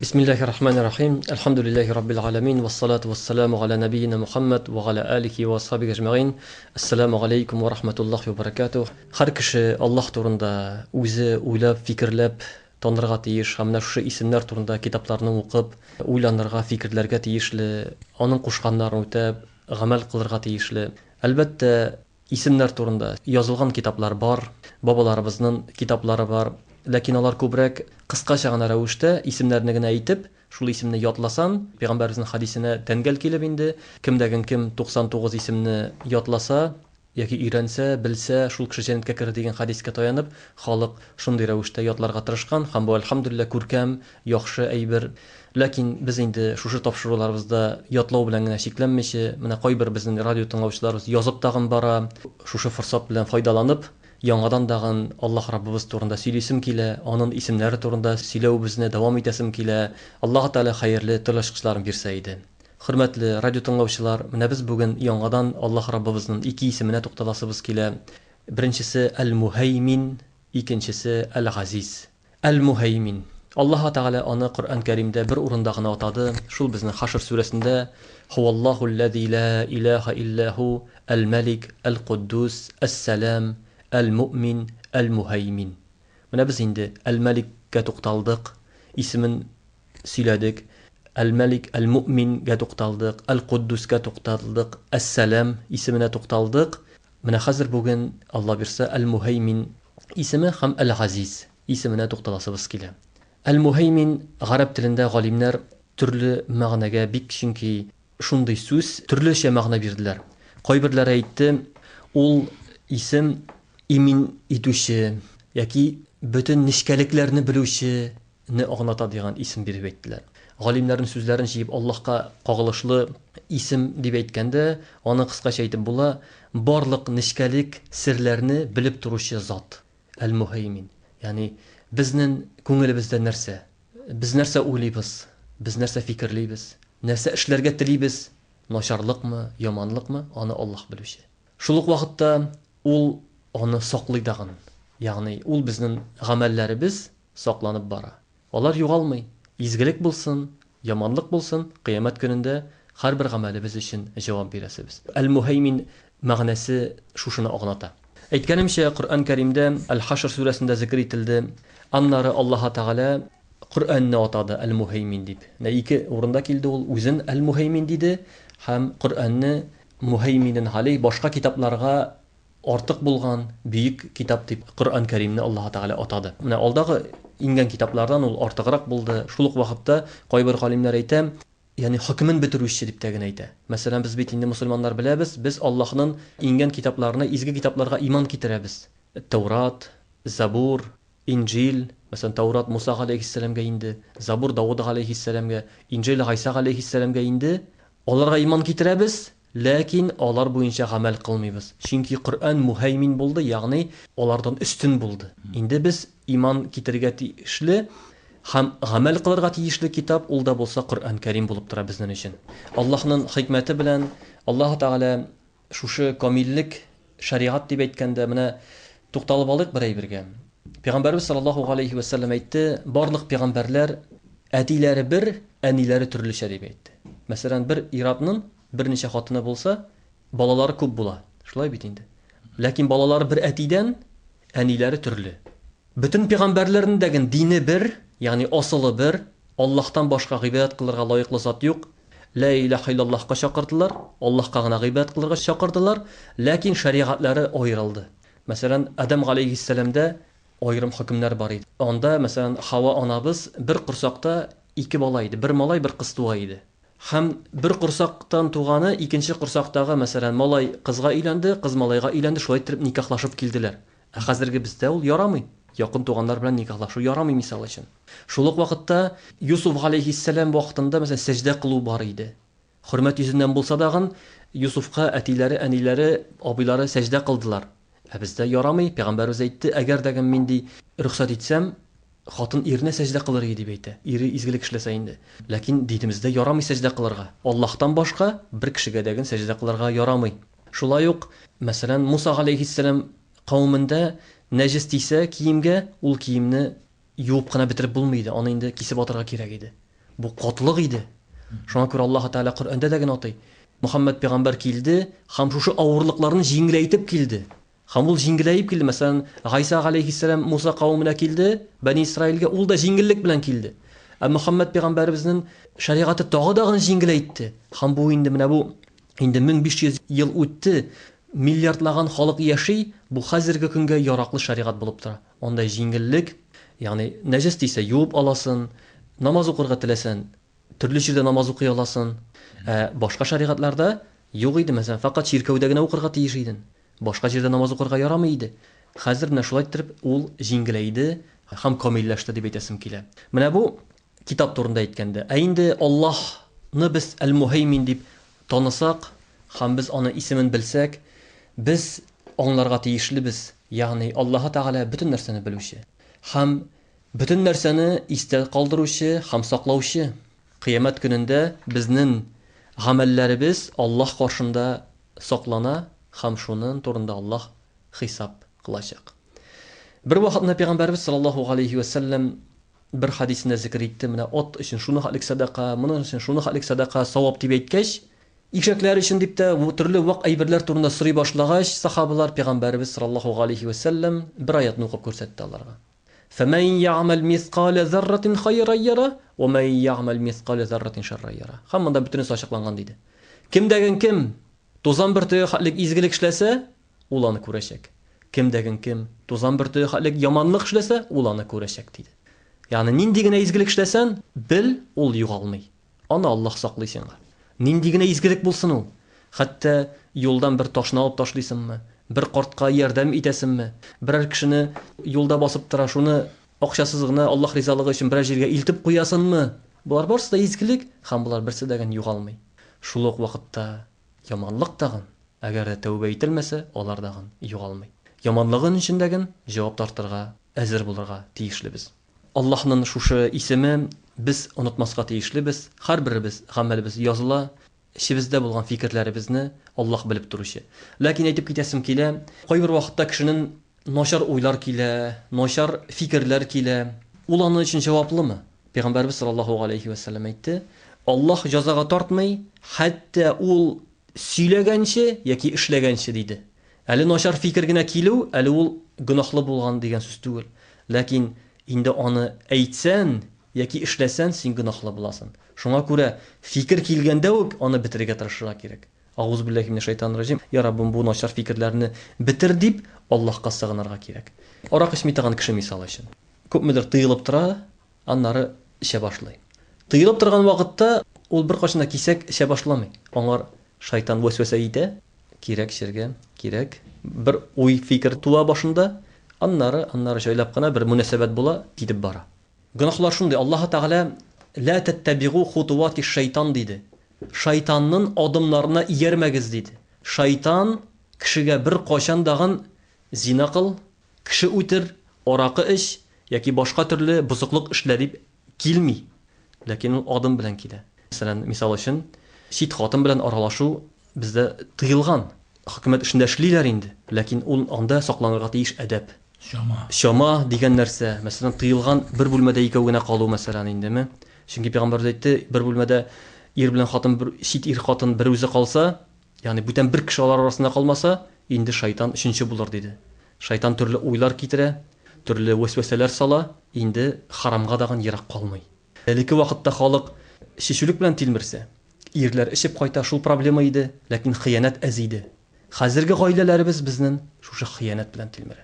Bismillahirrahmanirrahim. Alhamdulillahi Rabbil alamin. Wassalatu wassalamu ala nabiyyina Muhammad wa ala alihi wa ashabihi ajma'in. Assalamu alaykum wa rahmatullahi wa barakatuh. Har kishi Alloh turында o'zi o'ylab, fikrlab tanirga тиеш, һәм менә шушы исемнәр турында китапларны укып, уйланырга, фикерләргә тиешле, аның кушканнарын үтәп, гамәл кылырга тиешле. Әлбәттә, исемнәр турында язылган китаплар бар, бабаларыбызның китаплары бар. Ләкин алар күбрәк кыскача гына рәвештә исемнәрне генә әйтеп, шул исемне ятласан, Пәйгамбәребезнең хадисенә тәнгәл килеп инде, кемдәген кем 99 исемне ятласа, яки өйрәнсә, белсә, шул кеше җәннәткә керер дигән хадискә таянып, халык шундый рәвештә ятларга тырышкан, һәм бу әлхәмдүлилләh күркәм, яхшы әйбер. Ләкин без инде шушы тапшыруларыбызда ятлау белән генә шикләнмичә, менә кайбер безнең радио тыңлаучыларыбыз язып тагын бара, шушы форсат белән файдаланып, яңадан дагын Аллаһ Раббыбыз турында сөйлисем килә, аның исемнәре турында сөйләүебезне дәвам итәсем килә. Аллаһ Тәгалә хәерле тырышлыкларын бирсә иде. Хөрмәтле радио тыңлаучылар, менә без бүген яңадан Аллаһ Раббыбызның ике исеменә тукталасыбыз килә. Беренчесе Әл-Мухаймин, икенчесе Әл-Газиз. Әл-Мухаймин. Аллаһ Тәгалә аны Коръән Кәримдә бер урында гына атады. Шул безнең Хашр сүрәсендә Хуаллаһу аллази ла илаха иллаһу әл-Малик, әл-Куддус, әс-Салам, Әл-Муъмин, Әл-Мухаймин. Менә без инде Әл-Маликкә тукталдык, исемен сөйләдек. Әл-Малик, Әл-Муъмингә тукталдык, Әл-Куддускә тукталдык, Әс-Салам исеменә тукталдык. Менә хәзер бүген Алла бирсә Әл-Мухаймин исеме һәм Әл-Газиз исеменә тукталасыбыз килә. Әл-Мухаймин гарәп телендә галимнәр төрле мәгънәгә бик чөнки шундый сүз төрлечә мәгънә бирделәр. Кайберләре әйтте, ул исем имин итүче яки бөтен нишкәлекләрне белүчене аңлата дигән исем биреп әйттеләр. Галимнәрнең сүзләрен җыеп Аллаһка кагылышлы исем дип әйткәндә, аны кыскача әйтеп була, барлык нишкәлек серләрне белеп торучы зат. Әл-Мухаймин. Ягъни безнең күңелебездә нәрсә? Без нәрсә уйлыйбыз? Без нәрсә фикерлибез? Нәрсә эшләргә телибез? Начарлыкмы, яманлыкмы? Аны Аллаһ белүче. Шул ук вакытта ул аны саклый дагын. Ягъни ул безнең гамәлләребез сакланып бара. Алар югалмый. Изгелек булсын, яманлык булсын, кыямәт көнендә һәрбер гамәлебез өчен җавап бирәсебез. Әл-Мухаймин мәгънәсе шушыны аңлата. Әйткәнемчә, Коръән Кәримдә Әл-Хашр сүрәсендә зикр ителде. Аннары Аллаһ Тәгалә Коръәнне атады Әл-Мухаймин дип. Ике урында килде ул үзен Әл-Мухаймин диде һәм Коръәнне Мухайминен галей башка китапларга артык булган бөек китап дип Коръән Кәримне Аллаһ Тәгалә атады. Менә алдагы ингән китаплардан ул артыграк булды. Шул ук вакытта кайбер галимнәр әйтә, ягъни хөкемен бетерүче дип тә генә әйтә. Мәсәлән, без бит инде мусульманнар беләбез, без Аллаһның ингән китапларына, изге китапларга иман китерәбез. Таурат, Забур, Инҗил, мәсәлән, Таурат Муса галейһиссәламгә инде, Забур Дауд галейһиссәламгә, Инҗил Гайса галейһиссәламгә инде. Аларга иман китерәбез. Ләкин алар буенча гамәл кылмыйбыз. Чөнки Коръән мухаймин булды, ягъни алардан үстен булды. Инде без иман китергә тиешле һәм гамәл кылырга тиешле китап ул да булса Коръән Кәрим булып тора безнең өчен. Аллаһның хикмәте белән Аллаһ Тәгалә шушы камиллек шариат дип әйткәндә менә тукталып алыйк бер әйбергә. Пәйгамбәрбез саллаллаһу алейхи ва саллям әйтте, барлык пәйгамбәрләр әтиләре бер, әниләре төрлечә дип әйтте. Мәсәлән, бер иратның берничә хатыны булса, балалары күп була. Шулай бит инде. Ләкин балалары бер әтидән, әниләре төрле. Бөтен пәйгамбәрләрнең дәген дине бер, ягъни асылы бер, Аллаһтан башка гыйбадат кылырга лаеклы зат юк. Ла илаха иллаллаһка чакырдылар, Аллаһка гына гыйбадат кылырга чакырдылар, ләкин шаригатлары аерылды. Мәсәлән, Адам галейһиссәламдә аерым хөкемнәр бар иде. Анда, мәсәлән, Хава анабыз бер курсакта ике бала иде, бер малай, бер кыз туа иде. Һәм бер курсактан туганы икенче курсактагы, мәсәлән, малай кызга өйләнде, кыз малайга өйләнде, шулай итеп никахлашып килделәр. Хәзерге бездә ул ярамый. Якын туганнар белән никахлашу ярамый мисал өчен. Шул ук вакытта Юсуф галейһиссәлам вакытында мәсәлән сәҗдә кылу бар иде. Хөрмәт йөзеннән булса дагын Юсуфка әтиләре, әниләре, абыйлары сәҗдә кылдылар. Бездә ярамый. Пәйгамбәрбез әйтте, әгәр дәгән мин ди рөхсәт итсәм, хатын ирне сәҗдә кылыр иде дип әйтә. Ире изгелек эшләсә инде. Ләкин динебездә ярамый сәҗдә кылырга. Аллаһтан башка бер кешегә дәген сәҗдә кылырга ярамый. Шулай ук, мәсәлән, Муса галейһиссәлам кавымында нәҗес тисә киемгә, ул киемне юып кына бетереп булмый иде. Аны инде кисеп атырга кирәк иде. bu qotlıq idi. Şuna görə Allah Teala Qur'anda da gene atay. Muhammed peygamber kildi, ham şu ağırlıklarını jingileytip kildi. Ham ul jingileyip kildi. Mesela Gaysa aleyhisselam Musa kavmine kildi, Bani İsrail'ge ul da jingillik bilen kildi. Muhammed peygamberimizin şeriatı dağıdağın jingileytti. Ham bu indi mine bu indi 1500 yıl ötті, milyardlagan halk yaşay, bu hazırgı künge yaraklı şeriat bulup tura. Onda jingillik, yani necis deyse yuvup alasın, namaz okurga tilesen, türlü şirde namaz okuy alasın. Başka şeriatlarda yok idi mesela, fakat şirkevdegine okurga tiyişiydin. Başka şirde namaz okurga yaramaydı. Hazır ne şulay tirip, ol jingileydi, ham kamilleşti deb aytasim kile. Mine bu kitap turunda aytkanda. Endi Allah'ны biz el-Muheymin deb tanısak, ham biz onun ismini bilsek, biz onlarga tiyişlibiz. Yani Allah Teala bütün narsani biluvchi. Ham bütün narsani esda qoldiruvchi, ham saqlovchi. Qiyomat kunida bizning amallarimiz Allah qarshında saqlana, ham şunun turunda Allah hisob qilajak. Bir vaqtda Peygamberimiz sallallohu alayhi ve sellem bir hadisinde zikr etdi. Mana ot için şunu halik sadaqa, bunun için şunu halik sadaqa savab deb aytgach, İşekler için dip de bu türlü vak ayberler turunda sırayı başlagaç sahabeler Peygamberimiz sallallahu aleyhi ve sellem bir ayetini okup görsetti Allah'a. فَمَنْ يَعْمَلْ مِثْقَالَ ذَرَّةٍ خَيْرًا يَرَى وَمَنْ يَعْمَلْ مِثْقَالَ ذَرَّةٍ شَرًّا يَرَى. Hammanda bütünüz açıklangan dedi. Kim degen kim? Tozan bir tüy halik izgilik işlese, ulanı ko'rashak. Kim degen kim? Tozan bir tüy halik yamanlık işlese, ulanı ko'rashak dedi. Yani nindigine izgilik işlesen, bil ol yuğalmay. Ana Allah saqlaysın. Nindigine izgilik bulsun o. Hatta yoldan bir taşını alıp taşlıysanmı? Bir qartqa yardım etesinmi? Birer kişini yolda basıp tura şunu akşasızlığına Allah rizalığı için birer yerge iltip qo'yasınmı? Bular barысы da izgilik, ham bular birsi degen yuğalmay. Şuluq vaqtda yamanlık dagın, agar da tövbe etilmese, olar dagın yuğalmay. Yamanlığın içindegin cevap tartırga, azir bulurga tiyişlibiz. Allah'ın şuşu ismi biz unutmasqa tiyişlibiz. Har birimiz amalimiz yazıla, işimizde bulgan fikirlerimizni Allah bilip duruşu. Lakin aytib ketasim kile, qoy bir vaqtda kişinin noşar oylar kile, noşar fikirler kile, ulanı için cevaplı mı? Peygamberimiz sallallahu aleyhi ve sellem aytdi, Allah jazaga tortmay, hatta ul söylegençe yoki ishlagancha deydi. Ali noşar fikirgina kilu, ali ul gunohli bo'lgan degan so'z tugul. Lakin endi onu aytsan yoki ishlasan sen gunohli bo'lasan. Şuna ko'ra fikir kelganda onu bitirga tirishishga kerak. Auzu billahi mineşşeytanirracim. Ya Rabbim bu noşar fikirlerini bitir deb Allohga sig'inirga kerak. Aroq ichmaydigan kishi misol uchun. Ko'pmidir tiyilib tura, anlari işe başlay. Tıyılıp turgan vaqtda ol bir qachon kesak işe başlamay. Onlar şeytan vesvese ite, kerak şerge, kerak bir oy fikir tuva başında anları şöylep qana bir münasebet bola gidip bara. Günahlar şunday, Allah Teala la tattabi'u khutuvati şeytan dedi. Şeytanın adımlarına yermegiz dedi. Şeytan kişiga bir qachon dag'in zina qil, kishi o'tir, oraqi ish yoki boshqa turli buzuqlik ishlar deb kelmay. Lakin u odam bilan keladi. Masalan, misol uchun, shit xotin bilan aralashuv bizda tiyilgan. Hukumat ishida ishlaylar endi. Lakin ul onda saqlanirga tegish adab. Shoma degan narsa, masalan, tiyilgan bir bo'lmada ikkovgina qoluv masalan endimi? Chunki payg'ambar aytdi, bir bo'lmada er bilan xotin bir shit er xotin bir o'zi qolsa, ya'ni butun bir kishi orasida qolmasa, endi shayton uchinchi bo'lar dedi. Shayton turli o'ylar keltira, turli vasvasalar sola, endi haromga dag'in yiroq qolmay. Lekin vaqtda xalq shishlik bilan tilmirsa, erlar ishib qayta shu problema edi, lakin xiyonat azidi. Hozirgi oilalarimiz bizning shu xiyonat bilan tilmira.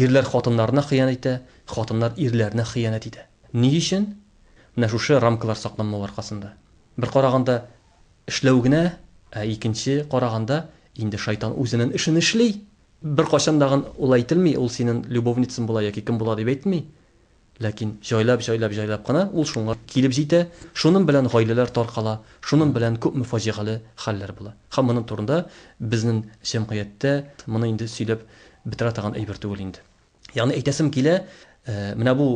Erlar xotinlarni xiyonat etadi, xotinlar erlarni xiyonat etadi. Ni uchun? Mana shu ramkalar saqlanma orqasida. Bir qaraganda ishlovgina, ikkinchi qaraganda endi shayton o'zining ishini ishlaydi. Bir qachon dag'in ul aytilmay, ul sening любовницаң bo'la yoki kim bo'la deb aytmay. Lakin joylab qana ul shunga kelib jita, shuning bilan oilalar tarqala, shuning bilan ko'p mufojiali hallar bo'la. Hammaning turunda bizning jamiyatda buni endi söylab bitiradigan ayber tugul endi. Ya'ni aytasim kela, mana bu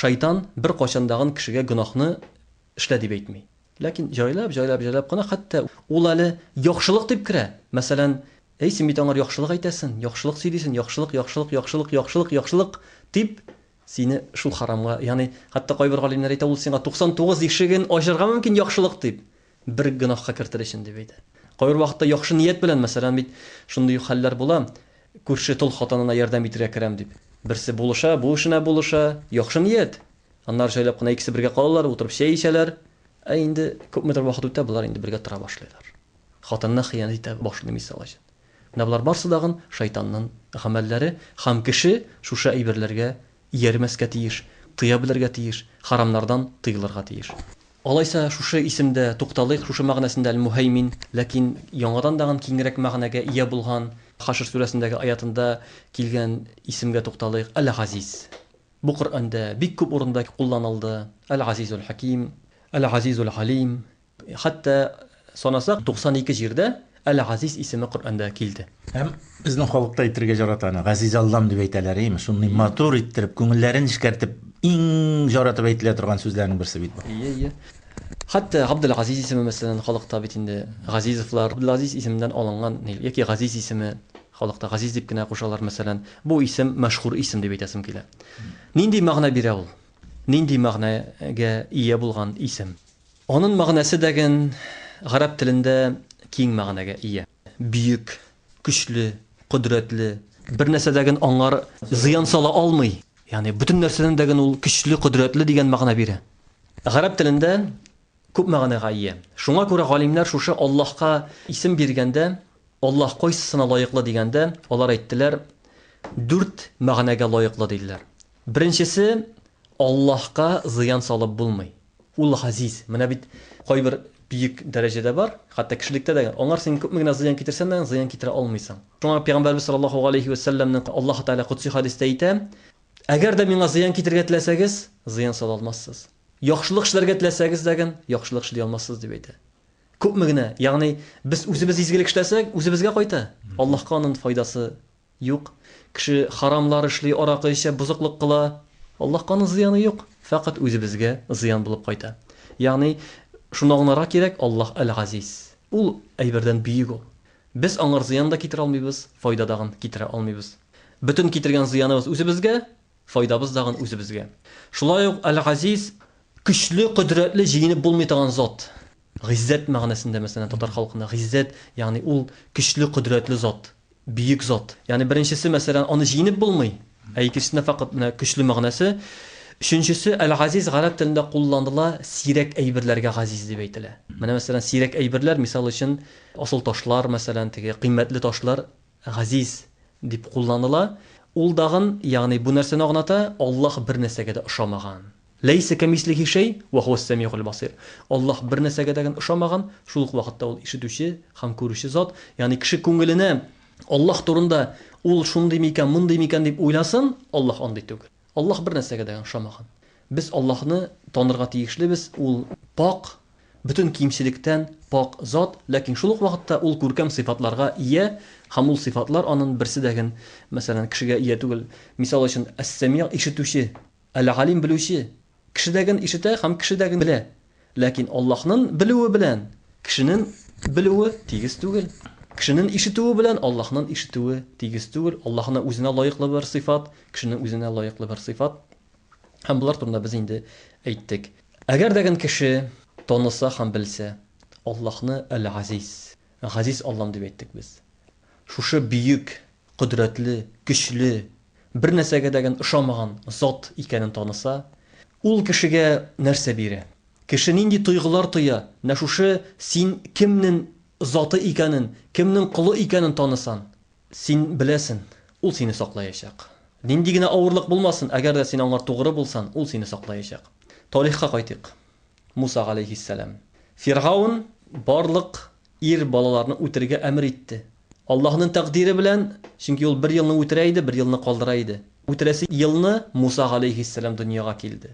shayton bir qachon dag'in kishiga gunohni ishla deb aytmay. Lakin joylab qana hatto ulali yaxshilik deb kira. Masalan, sen bitonlar yaxshilik aytasan, yaxshilik сөйлейсің, yaxshilik deb Сине шул харамга, ягъни хәтта кайбер галимнәр әйтә, ул сиңа 99 ишеген ачарга мөмкин яхшылык дип, бер гөнаһка кертер өчен дип әйтә. Кайбер вакытта яхшы ният белән, мәсәлән, бит шундый хәлләр була, күрше тол хатынына ярдәм итәргә керәм дип. Берсе булыша, бу эшенә булыша, яхшы ният. Аннар җайлап кына икесе бергә калалар, утырып чәй ичәләр. Инде күпмедер вакыт үтә, булар инде бергә тора башлыйлар. Хатынны хыянат итә башлый мисал өчен. Менә булар барсы дагын шайтанның гамәлләре, һәм кеше шушы әйберләргә иярмәскә тиеш, тыя белергә тиеш, харамнардан тыйлырга тиеш. Алайса шушы исемдә тукталыйк, шушы мәгънәсендә аль-мухаймин, ләкин яңадан дагын киңрәк мәгънәгә ия булган Хашр сүрәсендәге аятында килгән исемгә тукталыйк, Аль-Азиз. Бу Коръәндә бик күп урында кулланылды. Аль-Азизул Хаким, Аль-Азизул Халим. Хәтта санасак 92 җирдә Аль-Азиз исеме Коръәндә килде. Һәм безнең халыкта әйтергә жаратаны, Газиз Аллам дип әйтәләр, име? Шуны матур иттереп, күңелләрен эшкәртеп, иң жаратып әйтелә торган сүзләрнең берсе бит бу. Ие. Хәтта Абдул-Азиз исеме мәсәлән халыкта бит инде Газизовлар, Абдул-Азиз исемендән алынган, яки Газиз исеме халыкта Газиз дип кенә кушалар мәсәлән. Бу исем мәшһүр исем дип әйтәсем килә. Нинди мәгънә бирә ул? Нинди мәгънәгә ия булган исем? Аның мәгънәсе дәген гарәп телендә киң мәгънәгә ия. Бүйек, көчле, кудрәтле, бер нәрсәдәген аңар зыян сала алмый. Ягъни бүтән нәрсәдән дәген ул көчле, кудрәтле дигән мәгънә бирә. Гарәп телендә күп мәгънәгә ия. Шуңа күрә галимнәр шушы Аллаһка исем биргәндә, Аллаһ кайсысына лаеклы дигәндә, алар әйттеләр, 4 мәгънәгә лаеклы диделәр. Беренчесе, Аллаһка зыян салып булмый. Ул Газиз. Менә бит кайбер бийек дәрәҗәдә бар, хәтта кешелектә дә, аңар син күпме генә зыян китерсәң дә зыян китерә алмыйсың. Шуңа Пәйгамбәрбез саллаллаһу алейхи ва саллямның Аллаһ Тәала кутси хадистә әйтә, әгәр дә миңа зыян китергә теләсәгез, зыян сала алмассыз. Яхшылык эшләргә теләсәгез дәген, яхшылык эшли алмассыз дип әйтә. Күпме генә, ягъни без үзебез изгелек эшләсәк, үзебезгә кайта. Аллаһка аның файдасы юк. Кеше харамлар эшли, аракы эчә, бузыклык кыла, Аллаһка аның зыяны юк. Фақат үзебезгә зыян булып кайта. Ягъни шуны аңларга кирәк, Аллаһ Аль-Азиз. Ул әйбердән бийек ул. Без аңар зыян да китерә алмыйбыз, файда дагын китерә алмыйбыз. Бүтән китергән зыяныбыз үзебезгә, файдабыз дагын үзебезгә. Шулай ук Аль-Азиз көчле, кудрәтле, җиңеп булмый торган зат. Гиззәт мәгънәсендә мәсәлән татар халкында гиззәт, ягъни ул көчле, кудрәтле зат, бийек зат. Ягъни беренчесе мәсәлән аны җиңеп булмый. Икенчесенә фақат менә көчле мәгънәсе. Өченчесе Аль-Азиз гарәп телендә кулланыла сирәк әйберләргә газиз дип әйтелә. Менә мәсәлән сирәк әйберләр, мисал өчен асыл ташлар, мәсәлән теге кыйммәтле ташлар газиз дип кулланыла. Ул дагын, ягъни бу нәрсәне аңлата, Аллаһ бер нәрсәгә дә ошамаган. Лейса камислихи шей ва хуа ас-самиул басир. Аллаһ бер нәрсәгә дә ошамаган, шул ук вакытта ул ишетүче һәм күрүче зат. Ягъни кеше күңеленә Аллаһ турында ул шундый микән, мондый микән дип уйласын, Аллаһ андый түгел. Аллаһ бер нәрсәгә дә ошамаган. Без Аллаһны танырга тиешлебез. Ул пак, бүтән кимчелектән пак зат, ләкин шул ук вакытта ул күркәм сыйфатларга ия, һәм ул сыйфатлар аның берсе дәген, мәсәлән, кешегә ия түгел. Мисал өчен ас-сами' ишетүче, аль-алим белүче. Кешедәген ишетә һәм кешедәген белә. Ләкин Аллаһның белүе белән кешенең белүе тигез түгел. Кешенең ишетүе белән Аллаһның ишетүе тигез түгел. Аллаһның үзенә лаеклы бер сыйфат, кешенең үзенә лаеклы бер сыйфат. Һәм булар турында без инде әйттек. Әгәр дәген кеше таныса һәм белсә, Аллаһны Аль-Азиз, Газиз Аллам дип әйттек без. Шушы бийек, кудрәтле, көчле, бер нәрсәгә дәген ошамаган зат икәнен таныса, ул кешегә нәрсә бирә? Кеше нинди тойгылар тоя? Нә шушы син кемнең заты икәнен, кемнең кулы икәнен танысан, син беләсен, ул сине саклаячак. Нинди генә авырлык булмасын, әгәр дә син аңар тугры булсаң, ул сине саклаячак. Тарихка кайтыйк. Муса алейхиссалам. Фиргаун барлык ир балаларны үтерергә әмер итте. Аллаһның тәкъдире белән, чөнки ул 1 елны үтерә иде, 1 елны калдыра иде. Үтерәсе елны Муса алейхиссалам дөньяга килде.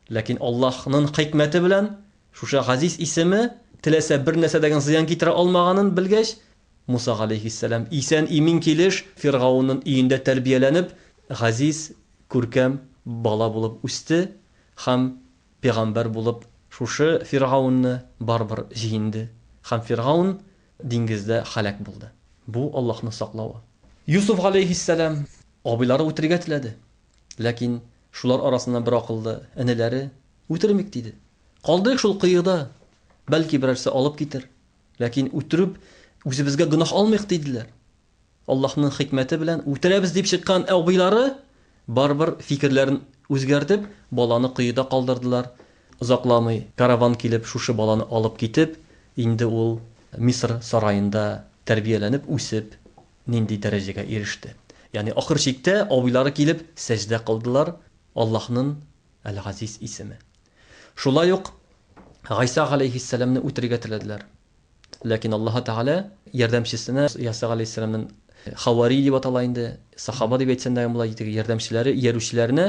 Ләкин Аллаһның хикмәте белән шушы Газиз исеме теләсә бер нәрсәдән зыян китерә алмаганын белгәч, Муса алейхиссалам исән имин килеш Фиргаунның өендә тәрбияләнеп, Газиз күркәм бала булып үсте һәм пәйгамбәр булып шушы Фиргаунны барбыр җиңде. Һәм Фиргаун диңгездә халак булды. Бу Аллаһның саклавы. Юсуф алейхиссалам абыйлары үтергә теләде. Ләкин Шулар арасыннан бер акыллы энеләре үтермик диде. Калдык шул кыйыда. Бәлки берәрсе алып китер. Ләкин үтереп үзебезгә гөнаһ алмыйк диделәр. Аллаһның хикмәте белән үтерәбез дип чыккан абыйлары барбер фикерләрен үзгәртеп, баланы кыйыда калдырдылар. Узакламый караван килеп, шушы баланы алып китеп, инде ул Мисыр сараенда тәрбияләнеп, үсеп, нинди дәрәҗәгә иреште. Ягъни ахыр чиктә абыйлары килеп сәҗдә кылдылар Аллаһның Әл-Газиз исеме. Шулай ук Гайса алейхиссаламны үтергә теләделәр. Ләкин Аллаһ Тәгалә ярдәмчесенә Яса алейхиссаламның Хавари дип атала инде, сахаба дип әйтсәң дә булай иде, ярдәмчеләре, иярүчеләрне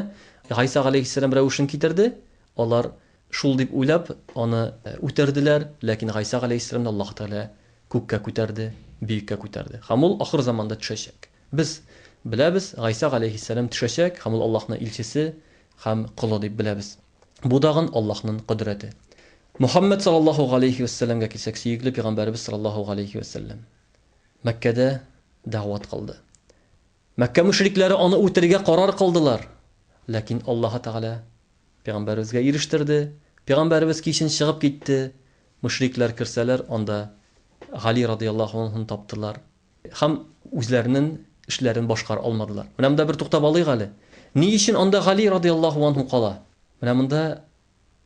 Гайса алейхиссалам рәвешен китерде. Алар шул дип уйлап аны үтерделәр, ләкин Гайса алейхиссаламны Аллаһ Тәгалә күккә күтәрде, биеккә күтәрде. Һәм ул ахыр заманда төшәчәк. Без беләбез, Гайса алейхиссалам төшәчәк, һәм ул Аллаһның илчесе һәм кулы дип беләбез. Бу дагын Аллаһның кудрәте. Мухаммад саллаллаху алейхи ва салламга килсәк, сөйгеле пәйгамбәрбез саллаллаху алейхи ва саллам Мәккәдә дәгъват кылды. Мәккә мушрикләре аны үтергә карар кылдылар. Ләкин Аллаһ Тәгалә пәйгамбәрбезгә ирештерде. Пәйгамбәрбез кичен чыгып китте. Мушрикләр кирсәләр, анда Гали радиллаһу анһу таптылар. Һәм үзләренең эшләрен башкара алмадылар. Менә монда бер туктап алыйк әле. Ни өчен анда Гали радиллаһу анһу кала? Менә монда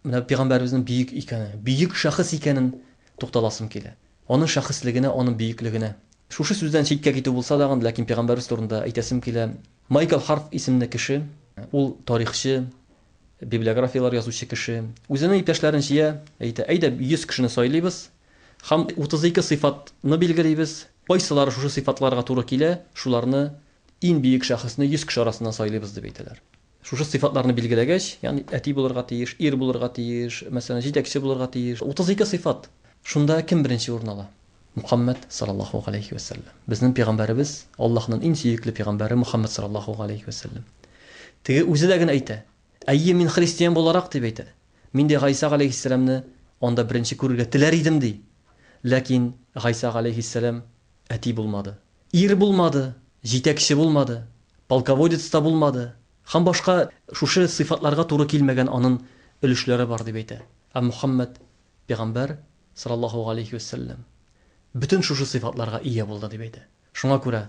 пәйгамбәрбезнең биек икәне, биек шәхес икәнен тукталасым килә. Аның шәхеслегенә, аның биеклегенә. Шушы сүздән читкә китү булса да, ләкин пәйгамбәрбез турында әйтәсем килә. Майкл Харф исемле кеше, ул тарихчы, библиографиялар язучы кеше. Үзенең иптәшләрен җыя, әйтә, әйдә 100 кешене сайлыйбыз һәм 32 сыйфатны билгеләйбез. Кайсылары шушы сыйфатларга туры килә, шуларны иң биек шәхесне 100 кеше арасыннан сайлыйбыз дип әйтәләр. Шушы сыйфатларны билгеләгәч, ягъни әти булырга тиеш, ир булырга тиеш, мәсәлән, җитәкче булырга тиеш. 32 сыйфат. Шунда кем беренче урын ала? Мухаммад саллаллаху алейхи ва саллям. Безнең пәйгамбәрбез, Аллаһның иң сөекле пәйгамбәре Мухаммад саллаллаху алейхи ва саллям. Теге үзе дә генә әйтә. Әйе, мин христиан буларак дип әйтә. Мин дә Гайса алейхиссаламны анда беренче күрергә теләр идем ди. Ләкин Гайса алейхиссалам әти булмады. Ир булмады, җитәкче булмады, полководец та булмады. Һәм башка шушы сыйфатларга туры килмәгән аның өлешләре бар дип әйтә. Мухаммад пәйгамбәр саллаллаху алейхи ва саллям bütün шушы сыйфатларга ия булды дип әйтә. Шуңа күрә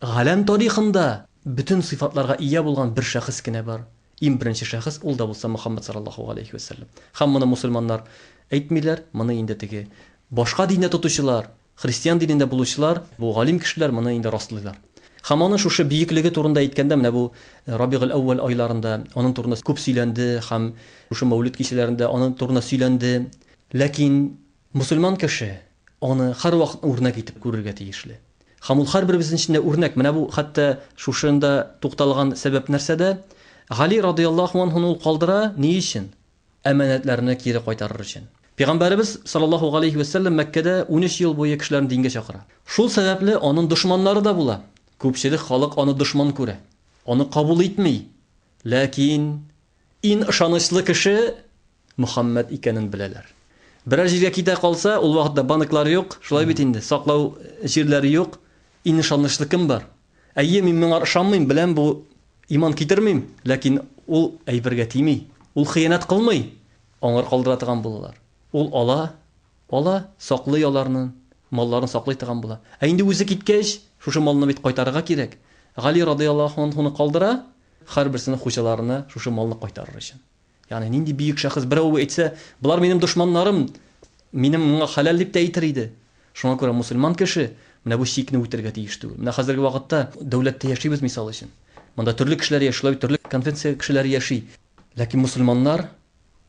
галәм тарихында bütün сыйфатларга ия булган бер шәхес кенә бар. Иң беренче шәхес ул да булса Мухаммад саллаллаху алейхи ва саллям. Һәм моны мусульманнар әйтмиләр, моны инде теге башка диндә тотучылар, христиан динендә булучылар, бу галим кешеләр моны инде раслыйлар. Һәм аны шушы биеклеге турында әйткәндә, менә бу Рабигъул әүвәл айларында аның турында күп сөйләнде, һәм шушы мәүлид кичәләрендә аның турында сөйләнде. Ләкин мусульман кеше аны һәр вакыт үрнәк итеп күрергә тиешле. Һәм ул һәр беребезнең өчен үрнәк. Менә бу хәтта шушында тукталган сәбәп нәрсәдә? Гали радиллаһу анһу ул калдыра ни өчен? Әманәтләрне кире кайтарыр өчен. Пәйгамбәрбез саллаллаху алейхи ва саллям Мәккәдә 13 ел буе кешеләрне дингә чакыра. Шул сәбәпле аның дошманнары да була. Күпчелек халык аны дошман күрә. Аны кабул итми. Ләкин иң ышанычлы кеше Мухаммад икәнен беләләр. Берәр җиргә китә калса, ул вакытта банклар юк, шулай бит инде, саклау җирләре юк. Иң ышанычлы кем бар? Әйе, мин моңа ышанмыйм, беләм бу иман китермим, ләкин ул әйбергә тими. Ул хыянат кылмый. Аңар калдыра торган булалар. Ул ала, саклый аларны, малларын саклый торган була. Ә инде үзе киткәч, шушы малны бит кайтарырга кирәк. Гали радиллаһу анһуны калдыра, һәр берсенең хуҗаларына шушы малны кайтарыр өчен. Ягъни нинди биек шәхес берәү әйтсә, булар минем дошманнарым, минем моңа халал дип әйтер иде. Шуңа күрә мусульман кеше менә бу чикне үтәргә тиеш түгел. Менә хәзерге вакытта дәүләттә яшибез мисал өчен. Монда төрле кешеләр яши, төрле конвенция кешеләр яши. Ләкин мусульманнар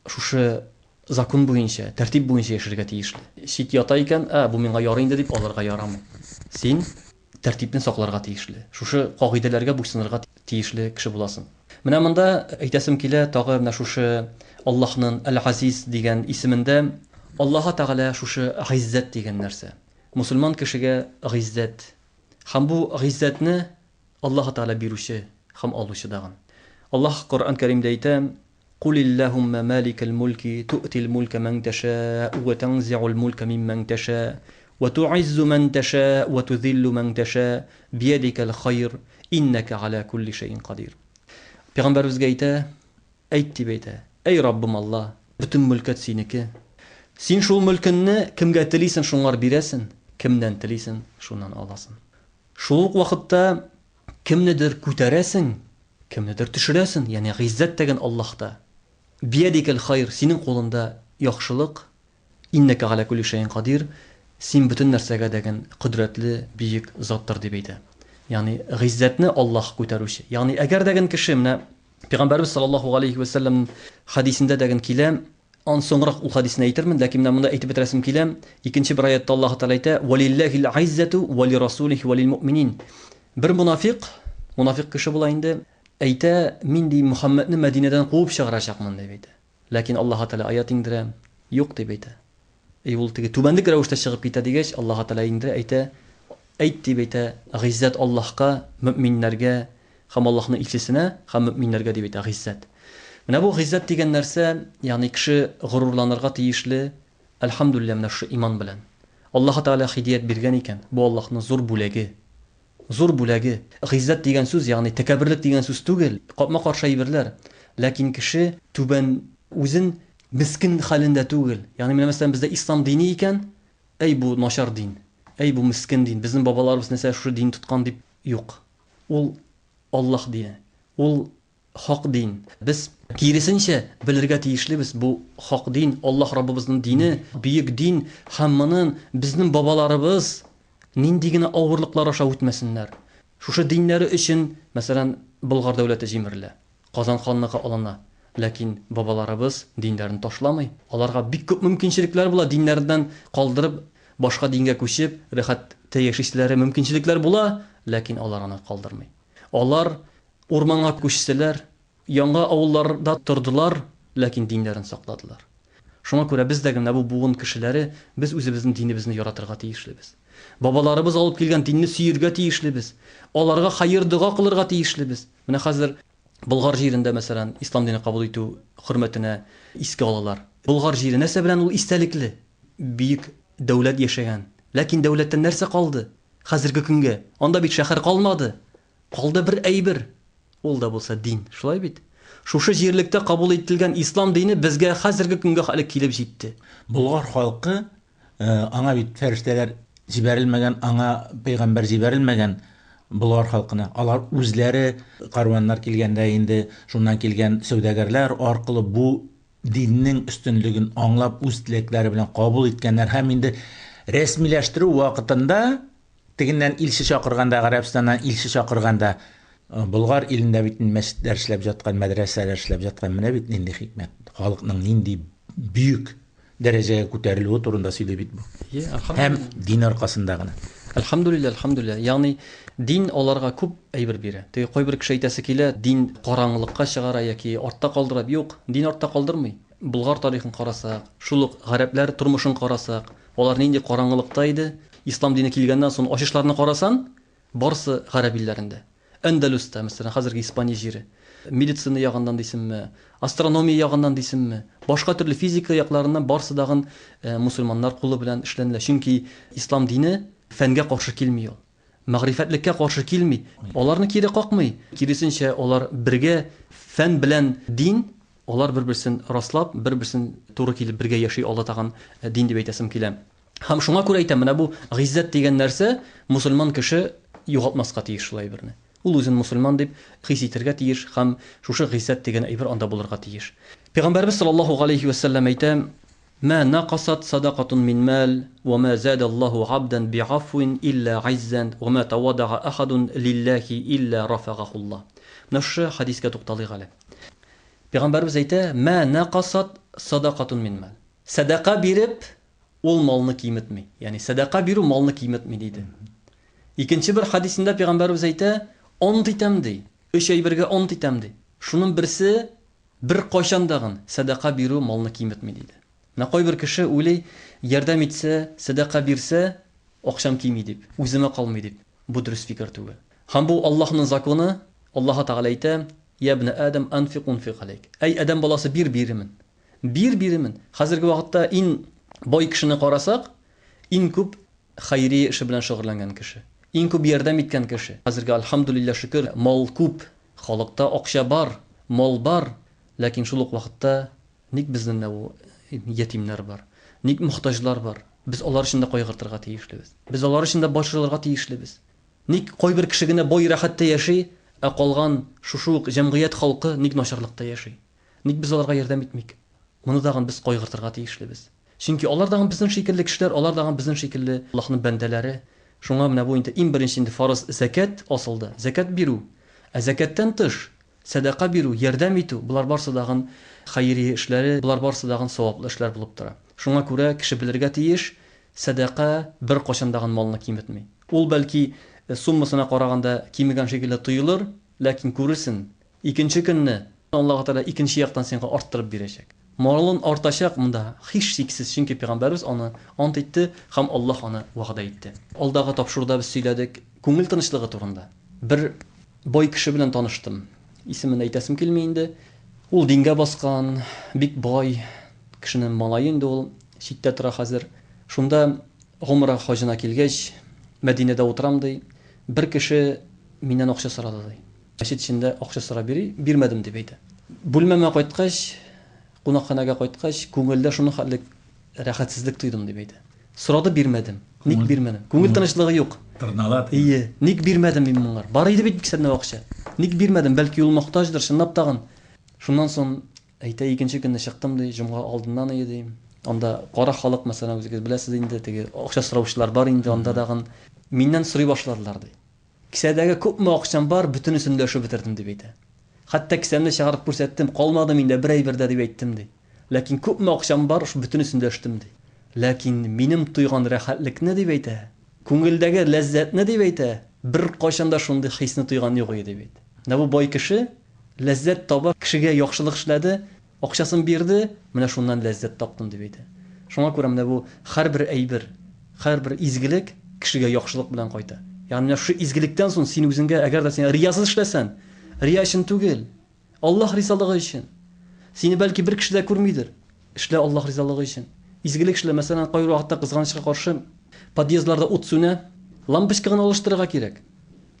шушы закон буенча, тәртип буенча яшәргә тиешле. Чит ята икән, бу миңа ярый инде дип алырга ярамый. Син тәртипне сакларга тиешле. Шушы кагыйдәләргә буйсынырга тиешле кеше буласың. Менә монда әйтәсем килә, тагы менә шушы Аллаһның Әл-Газиз дигән исемендә Аллаһ Тәгалә шушы гыйззәт дигән нәрсә. Мусульман кешегә гыйззәт. Һәм бу гыйззәтне Аллаһ Тәгалә бирүче һәм алучы даган. Аллаһ Коръән Кәримдә әйтә: "Кулиллаһумма маликал мулки ту'тил мулка ман ташаа ва танзи'ул мулка мимман ташаа ва ту'иззу ман ташаа ва tudhillu man ташаа биядикал хайр иннака ала кулли шайин кадир." Пәйгамбәребезгә әйт дип әйтә. Эй Раббым Алла, бөтен мөлкәт синеке. Син шул мөлкенне кемгә телисең, шуңар бирәсең, кемнән телисең, шуннан аласың. Шул ук вакытта кемнедер күтәрәсең, кемнедер төшерәсең, ягъни гыйззәт дигән Аллаһта. Биядикәл хайр, синең кулында яхшылык, иннәка ала кулли шайин кадир, син бөтен нәрсәгә дигән кодрәтле, бийек заттыр дип әйтә. Ягъни гыйззәтне Аллаһ күтәрүче. Ягъни әгәр дигән кеше менә Пәйгамбәрбез саллаллаһу алейхи ва саллям хадисендә дигән килә, ан соңрак ул хадисне әйтермен, ләкин менә монда әйтеп бетерәсем килә. Икенче бер аятта Аллаһ Тәгалә әйтә: "Валиллаһил айззату ва лирасулихи ва лилмуъминин." Бер мунафиq кеше була инде, әйтә: "Мин ди Мөхәммәдне Мәдинәдән куып чыгарачакмын" дип әйтә. Ләкин Аллаһ Тәгалә аят индерә: "Юк" дип әйтә. Ул теге түбәнлек рәвештә чыгып китә дигәч, Аллаһ Тәгалә индерә, әйтә: "Әйт" дип әйтә, "Гыйззәт Аллаһка, мөэминнәргә, һәм Аллаһның илчесенә, һәм мөэминнәргә" дип әйтә гыйззәт. Менә бу гыйззәт дигән нәрсә, ягъни кеше горурланырга тиешле, әлхәмдүлилләh, менә шу иман белән. Аллаһ Тәгалә хидият биргән икән. Бу Аллаһның зур бүләге. Зур бүләге. Гыйззәт дигән сүз, ягъни тәкәбберлек дигән сүз түгел. Капма-каршы әйберләр. Ләкин кеше түбән үзен мискин хәлендә түгел. Ягъни менә мәсәлән бездә ислам дине икән, әй бу начар дин. Әй бу мискин дин. Безнең бабаларыбыз нәрсә шу дин тоткан дип юк. Ул Аллаһ дине. Ул хак дин. Без киресенчә белергә тиешлебез, бу хак дин, Аллаһ Раббыбызның дине, бийек дин, һәм моның безнең бабаларыбыз нинди генә авырлыклар аша үтмәсеннәр. Шушы диннәре өчен, мәсәлән, Болгар дәүләте җимерелә, Казан ханлыгы алына. Ләкин бабаларыбыз диннәрен ташламый. Аларга бик күп мөмкинчелекләр була, диннәрдән калдырып, башка дингә күчеп, рәхәттә яшишләре мөмкинчелекләр була, ләкин алар аны калдырмый. Алар урманга күчсәләр, яңа авылларда тордылар, ләкин диннәрен сакладылар. Шуңа күрә без дә генә бу буын кешеләре, без үзебезнең динебезне яратырга тиешлебез. Бабаларыбыз алып килгән динне сөергә тиешлебез. Аларга хайыр дуга кылырга тиешлебез. Менә хәзер Болгар җирендә, мәсәлән, ислам дине кабул итү хөрмәтенә искә алалар. Болгар җире нәрсә белән ул истәлекле? Бийек дәүләт яшәгән. Ләкин дәүләттән нәрсә калды? Хәзерге көнгә анда бит шәһәр калмады. Калды бер әйбер. Ул да булса дин. Шулай бит. Шушы җирлектә кабул ителгән ислам дине безгә хәзерге көнгә хәле килеп җитте. Болгар халкы аңа бит фәрештәләр җибәрелмәгән, аңа пәйгамбәр җибәрелмәгән. Болгар халкына алар үзләре карваннар килгәндә инде шуннан килгән сәүдәгәрләр аркылы бу диннең өстенлеген аңлап үз теләкләре белән кабул иткәннәр һәм инде рәсмиләштерү вакытында тегеннән илче чакырганда, Гарәбстаннан илче чакырганда Болгар илендә бит мәчетләр эшләп jatkан, мәдрәсәләр эшләп jatkан, менә бит нинди хикмәт, халыкның нинди бүйек дәрәҗәгә күтәрелүе турында сөйләп бит бу. Һәм дин аркасында гына. Әлхәмдүлилләh. Ягъни дин аларга күп әйбер бирә. Теге кайбер кеше әйтәсе килә, дин караңгылыкка чыгара яки артта калдыра. Юк, дин артта калдырмый. Болгар тарихын карасак, шул гарәпләр тормышын карасак, алар нинди караңгылыкта иде. Ислам дине килгәннән соң ачышларны карасан, барысы гарәп илләрендә. Әндәлүстә, мәсәлән, хәзерге Испания җире. Медицина ягыннан дисемме, астрономия ягыннан дисемме, башка төрле физика якларыннан барсы дагын мусульманнар кулы белән эшләнелә. Чөнки ислам дине фәнгә каршы килми ул. Мәгърифәтлеккә каршы килми. Аларны кире какмый. Киресенчә, алар бергә фән белән дин, алар бер-берсен раслап, бер-берсен туры килеп бергә яши ала тагын дин дип әйтәсем килә. Һәм шуңа күрә әйтәм, менә бу гыйззәт дигән нәрсә мусульман кеше югалтмаска тиеш шулай берне. Ул үзен мусульман дип хис итәргә тиеш һәм шушы гыйззәт дигән әйбер анда булырга тиеш. Пәйгамбәрбез саллаллаһу алейхи ва саллям әйтә: "Ма нақасат садақатун мин мал ва ма зада Аллаһу 'абдан би'афвин илля 'иззан ва ма тавадда'a ахадun лиллаһи илля рафагаху Аллаһ." Менә шу хадискә тукталыйк әле. Пәйгамбәрбез әйтә: "Ма нақасат садақатун мин мал." Садақа биреп, ул малны киметми. Ягъни садақа бирү малны киметми диде. Икенче бер хадисендә Пәйгамбәрбез әйтә: "Онт итәм ди. 3 әйбергә онт итәм ди. Шуның берсе бер кайчандагын садақа бирү малны киметми" диде. Менә кайбер кеше уйлый, ярдәм итсә, садақа бирсә, акчам кими дип, үземә калмый дип. Бу дөрес фикер түгел. Һәм бу Аллаһның законы. Аллаһ Тәгалә әйтә: "Я ибн Адам анфиқ унфиқ алейк." Әй адам баласы, бир биремен. Бир биремен. Хәзерге вакытта ин бай кешене карасак, ин күп хайри эше белән шөгыльләнгән кеше. Иң күп ярдәм иткән кеше. Хәзергә әлхәмдүлилләh шөкер, мал күп, Халыкта акча бар, мал бар, ләкин шул ук вакытта ник безнең ятимнәр бар, ник мохтаҗлар бар. Без алар өчен дә кайгыртырга тиешлебез. Без алар өчен дә башылырга тиешлебез. Ник кайбер кеше генә бай рәхәттә яши, ә калган шушы ук җәмгыять халкы ник начарлыкта яши? Ник без аларга ярдәм итмик? Моны дагын без кайгыртырга тиешлебез. Чөнки алар дагын безнең шикелле кешеләр, алар дагын безнең шикелле Аллаһның бәндәләре. Шуңа менә бу инде иң беренче инде фарыз закат асылды. Закат бирү. Ә закаттан тыш садака бирү, ярдәм итү, булар барсы дагын хәйри эшләре, булар барсы дагын саваплы эшләр булып тора. Шуңа күрә кеше белергә тиеш, садака бер кашан дагын малны киметми. Ул бәлки суммасына караганда кимегән шикелле тоелыр, ләкин күрерсең, икенче көнне Аллаһ Тәала икенче яктан сиңа арттырып бирәчәк. Малын артачак монда һич шиксез, чөнки пәйгамбәрбез аны ант итте һәм Аллаһ аны вәгъдә итте. Алдагы тапшыруда без сөйләдек күңел тынычлыгы турында. Бер бай кеше белән таныштым. Исемен әйтәсем килми инде. Ул дингә баскан, бик бай кешенең малае инде ул, читтә тора хәзер. Шунда гомра хаҗына килгәч, Мәдинәдә утырам ди. Бер кеше миннән акча сорады ди. Мәчет эчендә акча сорап бирмәдем дип әйтә. Бүлмәмә кайткач, кунакханага кайткач, күңелдә шуны хәтлек рәхәтсезлек тойдым дип әйтә. Сорады, бирмәдем. Ник бирмәдем? Күңел тынычлыгы юк. Тырналат. Ник бирмәдем мин моңар? Бар иде бит кисәнә акча. Ник бирмәдем? Бәлки ул мохтаҗдыр, чынлап тагын. Шуннан соң әйтә, икенче көнне чыктым ди, җомга алдыннан иде. Анда кара халык мәсәлән үзегез беләсез инде, теге акча сораучылар бар инде, анда дагын миннән сорый башладылар ди. Кисәдәге күпме акчам бар, бөтенесен дә шуып бетердем дип әйтә. Хәтта кисәмне чыгарып күрсәттем, калмады миндә бер әйбер дә дип әйттем ди. Ләкин күпме акчам бар, шу бөтенесен дә эштем ди. Ләкин минем туйган рәхәтлекне дип әйтә, күңелдәге ләззәтне дип әйтә, бер кайчан да шундый хисне туйган юк иде дип әйтә. Менә бу бай кеше ләззәт таба, кешегә яхшылык эшләде, акчасын бирде, менә шуннан ләззәт таптым дип әйтә. Шуңа күрә менә бу һәрбер әйбер, һәрбер изгелек кешегә яхшылык белән кайта. Ягъни шу изгелектән соң син үзеңгә, әгәр дә син риясыз эшләсән, рия өчен түгел, Аллаһ ризалыгы өчен. Сине бәлки бер кеше дә күрмидер. Эшлә Аллаһ ризалыгы өчен. Изгелек эшлә, мәсәлән, кайбер вакытта кызганычка каршы подъездларда ут сүнә, лампочка гына алыштырырга кирәк.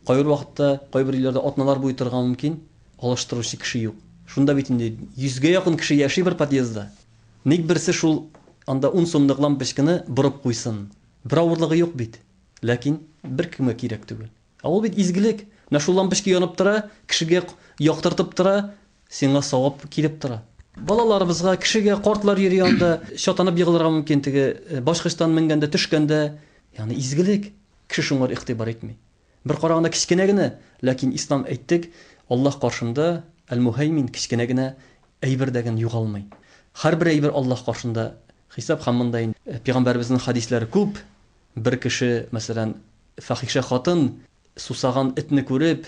Кайбер вакытта кайбер илләрдә атналар буе торган мөмкин, алыштыручы кеше юк. Шунда бит инде 100гә якын кеше яши бер подъездда. Ник берсе шул анда 10 сумлык лампочканы борып куйсын. Бер авырлыгы юк бит. Ләкин бер кемгә кирәк түгел. Ул бит изгелек. Менә шул лампочка янып тора, кешегә яктыртып тора, сиңа савап килеп тора. Балаларыбызга, кешегә, картлар йөри анда шатанып егылырга мөмкин, теге башкычтан менгәндә, төшкәндә, ягъни изгелек. Кеше шуңар игътибар итми. Бер караганда кичкенә генә, ләкин ислам әйттек, Аллаһ каршында Әл-Мухаймин кичкенә генә әйбердәген югалмый. Һәрбер әйбер Аллаһ каршында хисап һәм монда пәйгамбәребезнең хадисләре күп. Бер кеше, мәсәлән, фахиша хатын сусаган этне күреп,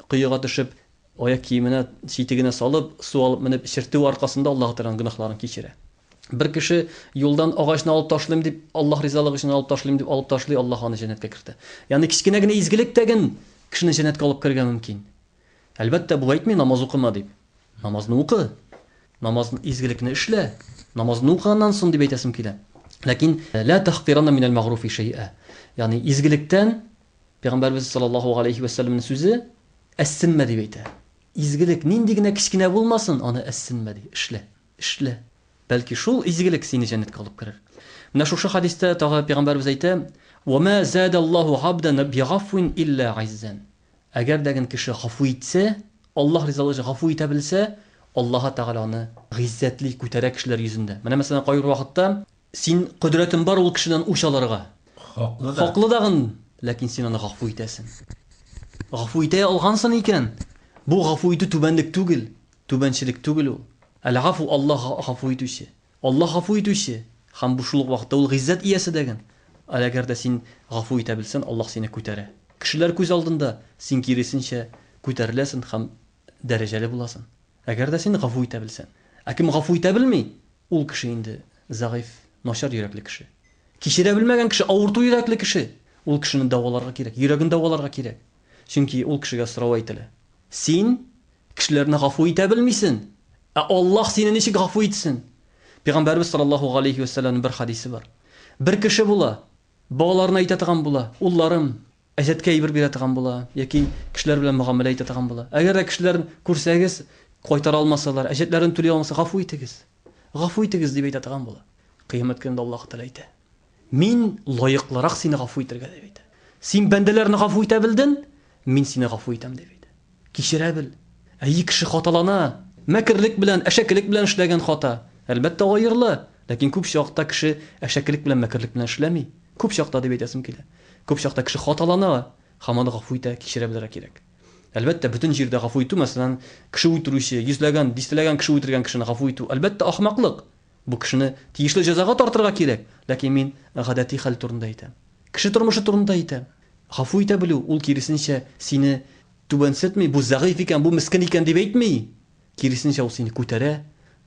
кыйга төшеп, аяк киеменә, читегенә салып, су алып менеп чиртү аркасында Аллаһ Тәгаләнең гөнаһларын кичерә. Бер кеше юлдан агачны алып ташлыйм дип, Аллаһ ризалыгы өчен алып ташлыйм дип алып ташлый, Аллаһ аны җәннәткә кертә. Ягъни кичкенә генә изгелек тәген кешене җәннәткә алып кергән мөмкин. Әлбәттә, бу әйтми намаз укыма дип. Намазны укы. Намазны изгелекне эшлә. Намазны укыганнан соң дип әйтәсем килә. Ләкин ла тахқиранна минал магруфи шай'a. Ягъни изгелектән Пәйгамбәрбез саллаллаһу алейхи ва салламның сүзе әссинмә дип әйтә. Изгелек нинди генә кичкенә булмасын, аны әссинмә ди, эшлә. Эшлә. Бәлки шул изгелек сине җәннәткә алып керер. Менә шушы хадистә тагы Пәйгамбәрбез әйтә: "Ва ма задаллаһу абдан бигафвин илля айззан." Әгәр дәген кеше гафу итсә, Аллаһ ризалыгы гафу итә белсә, Аллаһ Тәгаләне гыйззәтле күтәрә кешеләр йөзендә. Менә мәсәлән, кайбер вакытта син кудрәтең бар ул кешедән үч алырга. Хаклы дагын, ләкин син аны гафу итәсең. Гафу итә алгансың икән. Бу гафу итү түбәнлек түгел, түбәнчелек түгел ул. Әл-гафу Аллаһ гафу итүче. Аллаһ гафу итүче. Һәм бу шул вакытта ул гыйззәт иясе дәген. Әгәр дә син гафу итә белсәң, Аллаһ сине күтәрә. Кешеләр күз алдында син киресенчә күтәреләсең һәм дәрәҗәле буласың. Әгәр дә син гафу итә белсәң. Ә кем гафу итә белми, ул кеше инде заиф, начар йөрәкле кеше. Кичерә белмәгән кеше, авырту йөрәкле кеше. Ул кешене дәваларга кирәк, йөрәген дәваларга кирәк. Чөнки ул кешегә сорау әйтелә. Син кешеләрне гафу итә белмисең, ә Аллаһ сине ничек гафу итсен? Пәйгамбәрбез саллаллаһу алейхи ва салламның бер хадисе бар. Бер кеше була, балаларына әйтә торган була: "Улларым, әҗәткә әйбер бирә торган була, яки кешеләр белән муамилә итә торган була. Әгәр дә кешеләр күрсәгез, кайтара алмасалар, әҗәтләрен түли алмаса, гафу итегез. Гафу итегез дип әйтә торган була. Кыямәт көнендә Аллаһ Тәгалә әйтә: "Мин лаеклырак сине гафу итәргә" дип әйтә. Син бәндәләрне гафу итә белдең, мин сине гафу итәм дип әйтә. Кичерә бел. Әй кеше хаталана, мәкерлек белән, әшәкелек белән эшләгән хата. Әлбәттә аерылы, ләкин күп чакта кеше әшәкелек белән, мәкерлек белән эшләми. Күп чакта дип әйтәсем килә. Күп чакта кеше хаталана, һәм аны гафу итә, кичерә белергә кирәк. Әлбәттә бөтен җирдә гафу итү, мәсәлән, кеше үтерүче, йөзләгән, дистәләгән кеше үтергән кешене гафу итү, әлбәттә ахмаклык. Бу кешене тиешле җәзага тартырга кирәк, ләкин мин гадәти хәл турында әйтәм. Кеше тормышы турында әйтәм. Гафу итә белү, ул киресенчә сине түбәнсетми, бу зәгыйф икән, бу мискин икән дип әйтми. Киресенчә ул сине күтәрә,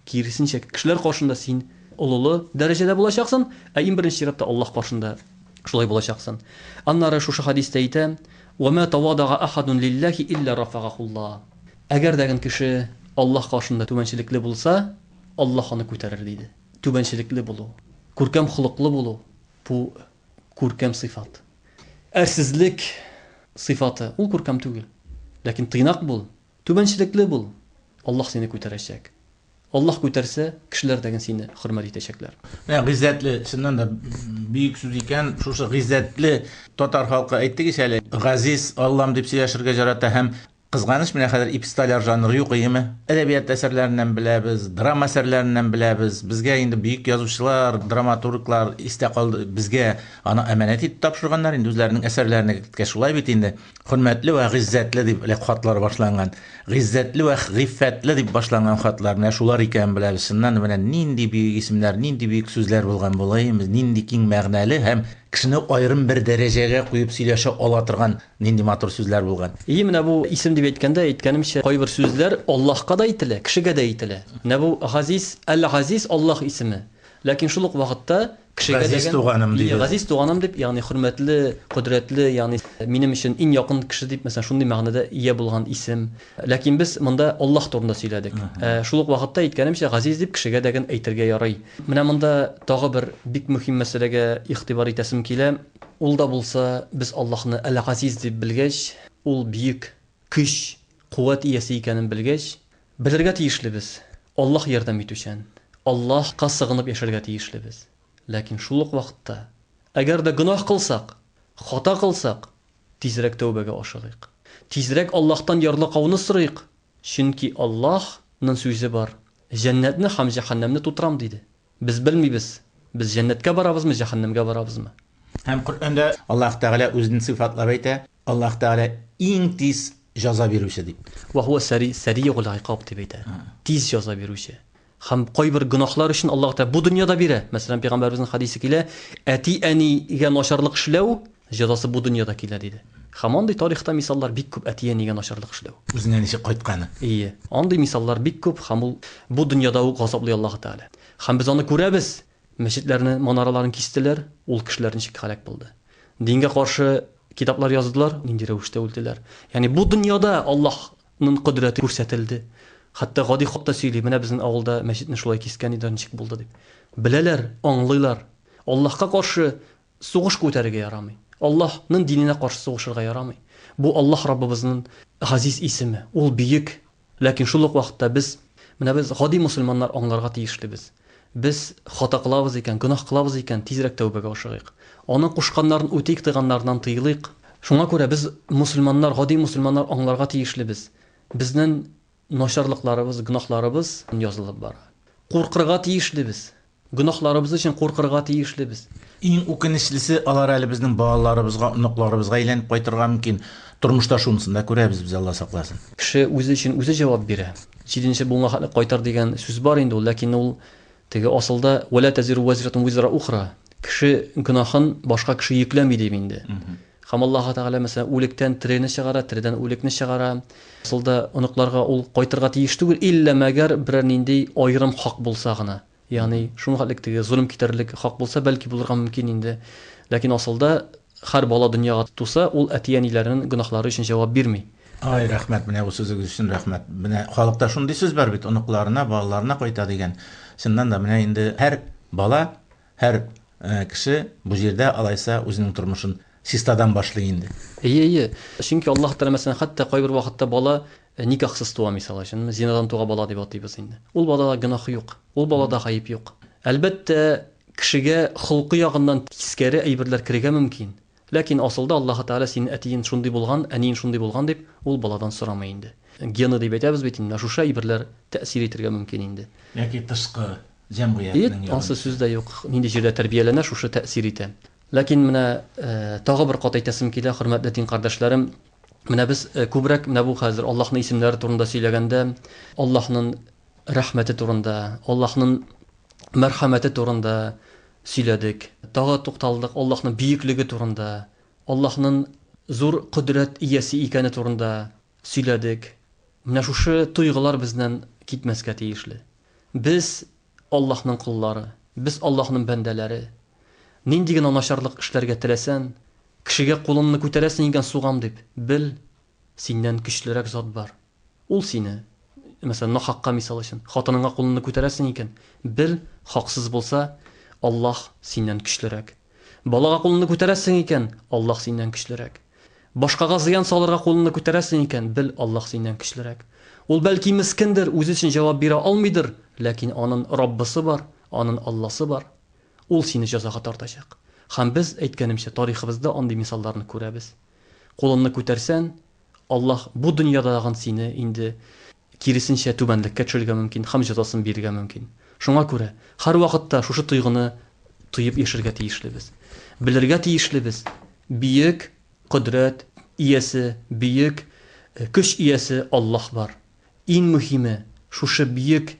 киресенчә кешеләр каршында син олылы дәрәҗәдә булачаксың, ә иң беренче чиратта Аллаһ каршында шулай булачаксың. Аннары шушы хадистә әйтә: "Ва ма тавадага ахадун лиллаһи илля рафагахуллаһ." Әгәр дәген кеше Аллаһ каршында түбәнчелекле булса, Аллаһ аны күтәрер диде. Түбәнчелекле булу, күркәм холыклы булу, бу күркәм сыйфат. Әрсезлек сыйфаты ул күркәм түгел. Ләкин тыйнак бул, түбәнчелекле бул. Аллаһ сине күтәрәчәк. Аллаһ күтәрсә, кешеләр дәген сине хөрмәт итәчәкләр. Гыйззәтле, чыннан да бик сүз икән, шушы гыйззәтле татар халкы әйттегез әле. Газиз Аллам дип сөйләшергә ярата һәм кызганыч менә хәзер эпистоляр жанры юк иеме? Әдәбият әсәрләреннән беләбез, драма әсәрләреннән беләбез. Безгә инде бөек язучылар, драматурглар истә калды. Безгә аны әманәт итеп тапшырганнар инде үзләренең әсәрләренә. Шулай бит инде. Хөрмәтле ва гыйззәтле дип хатлар башланган. Гыйззәтле ва гыйффәтле дип башланган хатлар менә шулар икән беләбез. Шуннан менә нинди бөек исемнәр, нинди бөек сүзләр булган булайбыз, нинди киң мәгънәле һәм кешене аерым бер дәрәҗәгә куеп сөйләшә ала торган нинди матур сүзләр булган. Менә бу исем дип әйткәндә, әйткәнемчә, кайбер сүзләр Аллаһка да әйтелә, кешегә дә әйтелә. Менә бу Газиз, Әл-Газиз Аллаһ исеме. Ләкин шул ук вакытта кешегә дигән Газиз туганым дип, ягъни хөрмәтле, кудрәтле, ягъни минем өчен иң якын кеше дип, мәсәлән, шундый мәгънәдә ия булган исем. Ләкин без монда Аллаһ турында сөйләдек. Шул ук вакытта әйткәнемчә, Газиз дип кешегә дигән әйтергә ярый. Менә монда тагы бер бик мөһим мәсьәләгә игътибар итәсем килә. Ул да булса, без Аллаһны Әл-Газиз дип белгәч, ул бөек көч, куәт иясе икәнен белгәч, белергә тиешлебез. Аллаһ ярдәм итүчән. Аллаһка сыгынып яшәргә тиешлебез. Ләкин шул ук вакытта, әгәр дә гынаһ кылсак, хата кылсак, тизрәк тәүбәгә ашыгыйк. Тизрәк Аллаһтан ярлыгауны сорыйк. Чөнки Аллаһның сүзе бар: "Җәннәтне һәм җәһәннәмне тутырам" диде. Без белмибез, без җәннәткә барабызмы, җәһәннәмгә барабызмы? Һәм Коръәндә Аллаһ Тәгалә үзен сыйфатлап әйтә, Аллаһ Тәгалә иң тиз җәза бирүче дип. Ва хуа сари'ул иқаб дип әйтә. Тиз җәза бирүче. Һәм кайбер гынаһлар өчен Аллаһ Тәгалә бу дөньяда бирә. Мәсәлән, пәйгамбәребезнең хадисе килә: "Әти-әнигә начарлык эшләү җәзасы бу дөньяда килә" диде. Һәм андый тарихта мисаллар бик күп, әти-әнигә начарлык эшләү. Үзенә ничек кайтканы. Андый мисаллар бик күп, һәм ул бу дөньяда ук газаплый Аллаһ Тәгалә. Һәм без аны күрәбез. Мәчетләрне, манараларын кистеләр, ул кешеләр ничек һәлак булды. Дингә каршы китаплар яздылар, нинди рәвештә үлделәр. Ягъни бу дөньяда Аллаһның кудрәте күрсәтелде. Хәтта гади хатта сөйли, менә безнең авылда мәчетне шулай кискән иде, ничек булды дип. Беләләр, аңлыйлар. Аллаһка каршы сугыш күтәрергә ярамый. Аллаһның диненә каршы сугышырга ярамый. Бу Аллаһ Раббыбызның Газиз исеме. Ул бийек. Ләкин шул ук вакытта без гади мусламаннар аңларга тиешлебез. Без хата кылабыз икән, гынаһ кылабыз икән, тизрәк тәүбәгә ашыгыйк. Аның кушканнарын үтик тыганнардан тыйлыйк. Шуңа күрә без мусламаннар, гади мусламаннар аңларга тиешлебез. Безнең начарлыкларыбыз, гынаһларыбыз язылып бара. Куркырга тиешлебез. Гынаһларыбыз өчен куркырга тиешлебез. Иң үкенечлесе, алар әле безнең балаларыбызга, оныкларыбызга әйләнеп кайтырга мөмкин. Тормышта шунысын да күрәбез без, Алла сакласын. Кеше үзе өчен үзе җавап бирә. Җиденче буңга кайтар дигән сүз бар инде ул, ләкин ул теге асылда вала тазиру вазиратун визра ухра. Кеше гынаһын башка кеше йөкләми дип инде. Һәм Аллаһ Тәгалә мәсәлән үлектән тирене чыгара, тиредән үлекне чыгара. Асылда оныкларга ул кайтырга тиеш түгел, илля мәгәр берәр нинди аерым хак булса гына. Ягъни шуңгалык теге зулм китерлек хак булса, бәлки булырга мөмкин инде. Ләкин асылда һәр бала дөньяга туса, ул әти-әниләренең гынаһлары өчен җавап бирми. Ай, рәхмәт, менә бу сүзегез өчен рәхмәт. Менә халыкта шундый сүз бар бит, оныкларына, балаларына кайта дигән. Шуннан да менә инде һәр бала, һәр кеше бу җирдә алайса үзенең тормышын систадан башлый инде. Ие. Чөнки Аллаһ Тәгалә мәсәлән хәтта кайбер вакытта бала никахсыз туа мисалы өчен, зинадан туга бала дип атыйбыз инде. Ул балада гөнаһ юк, ул балада гаеп юк. Әлбәттә, кешегә холкы ягыннан тискәре әйберләр керергә мөмкин. Ләкин асылда Аллаһ Тәгалә синең әтиең шундый булган, әниең шундый булган дип ул баладан сорамый инде. Гены дип әйтәбез бит инде, шушы әйберләр тәэсир итәргә мөмкин инде. Яки тышкы җәмгыятьнең Ансы сүздә юк, нинди җирдә тәрбияләнә, шушы тәэсир итә. Ләкин менә тагы бер кат әйтәсем килә, хөрмәтле дин кардәшләрем, менә без күбрәк менә бу хәзер Аллаһның исемнәре турында сөйләгәндә, Аллаһның рәхмәте турында, Аллаһның мәрхәмәте турында сөйләдек. Тагы тукталдык Аллаһның бийеклеге турында, Аллаһның зур кудрәт иясе икәне турында сөйләдек. Менә шушы туйгылар безнән китмәскә тиешле. Без Аллаһның куллары, без Аллаһның бәндәләре. Нинди генә начарлык эшләргә теләсән, кешегә кулыңны күтәрәсең икән сугам дип, бел, синнән көчлерәк зат бар. Ул сине, мәсәлән, нахакка мисал өчен, хатыныңа кулыңны күтәрәсең икән, бел, хаксыз булса, Аллаһ синнән көчлерәк. Балага кулыңны күтәрәсең икән, Аллаһ синнән көчлерәк. Башкага зыян салырга кулыңны күтәрәсең икән, бел, Аллаһ синнән көчлерәк. Ул бәлки мискендер, үзе өчен җавап бирә алмыйдыр, ләкин аның Раббысы бар, аның Алласы бар. Ул сине җәзага тартачак. Һәм без әйткәнемчә тарихыбызда андый мисалларны күрәбез. Кулыңны күтәрсән, Аллаһ бу дөньядагы сине инде киресенчә түбәнлеккә төшерергә мөмкин, һәм җәзасын бирергә мөмкин. Шуңа күрә һәр вакытта шушы туйгыны тоеп яшәргә тиешлебез. Белергә тиешлебез. Бийек кудрәт иясе, бийек көч иясе Аллаһ бар. Иң мөһиме шушы бийек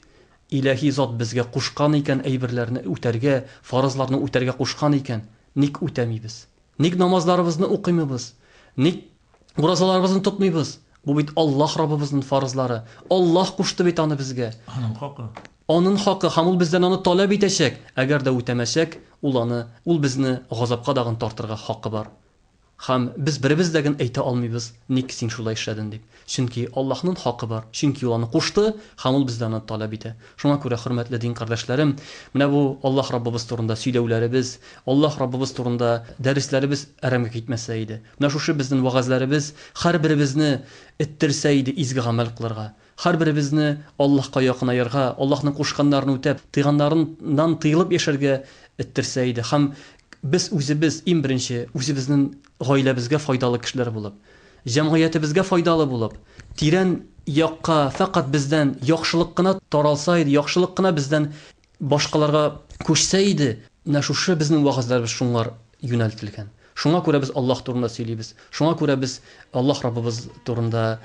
илаһи зат безгә кушкан икән әйберләрне үтәргә, фарызларны үтәргә кушкан икән, ник үтәмибез? Ник намазларыбызны укымыйбыз? Ник уразаларыбызны тотмыйбыз? Бу бит Аллаһ Раббыбызның фарызлары. Аллаһ кушты бит аны безгә. Аның хакы. Аның хакы, һәм ул бездән аны таләп итәчәк. Әгәр дә үтәмәсәк, ул безне газапка дагын тартырга хакы бар. Һәм без беребездәген әйтә алмыйбыз, ник син шулай эшләдең дип. Чөнки Аллаһның хакы бар. Чөнки ул аны кушты, һәм ул бездән аны таләп итә. Шуңа күрә хөрмәтле дин кардәшләрем, менә бу Аллаһ Раббыбыз турында сөйләүләребез, Аллаһ Раббыбыз турында дәресләребез әрәмгә китмәсә иде. Менә шушы безнең вагазларыбыз һәрберебезне ittirсә иде изге гамәл кылырга. Һәрберебезне Аллаһка якынаерга, Аллаһның кушканнарын үтәп, тыйганнарыннан тыелып яшәргә ittirсә иде. Һәм biz үзебез иң беренче үзебезнең гаиләбезгә файдалы кешеләр булып, җәмгыятебезгә файдалы булып, тирән якка фақат бездән яхшылык кына таралса иде, яхшылык кына бездән башкаларга күчсә иде, менә шушы безнең вагызларыбыз шуңар юнәлтелгән. Шуңа күрә без Аллаһ турында сөйлибез. Шуңа күрә без Аллаһ Раббыбыз турында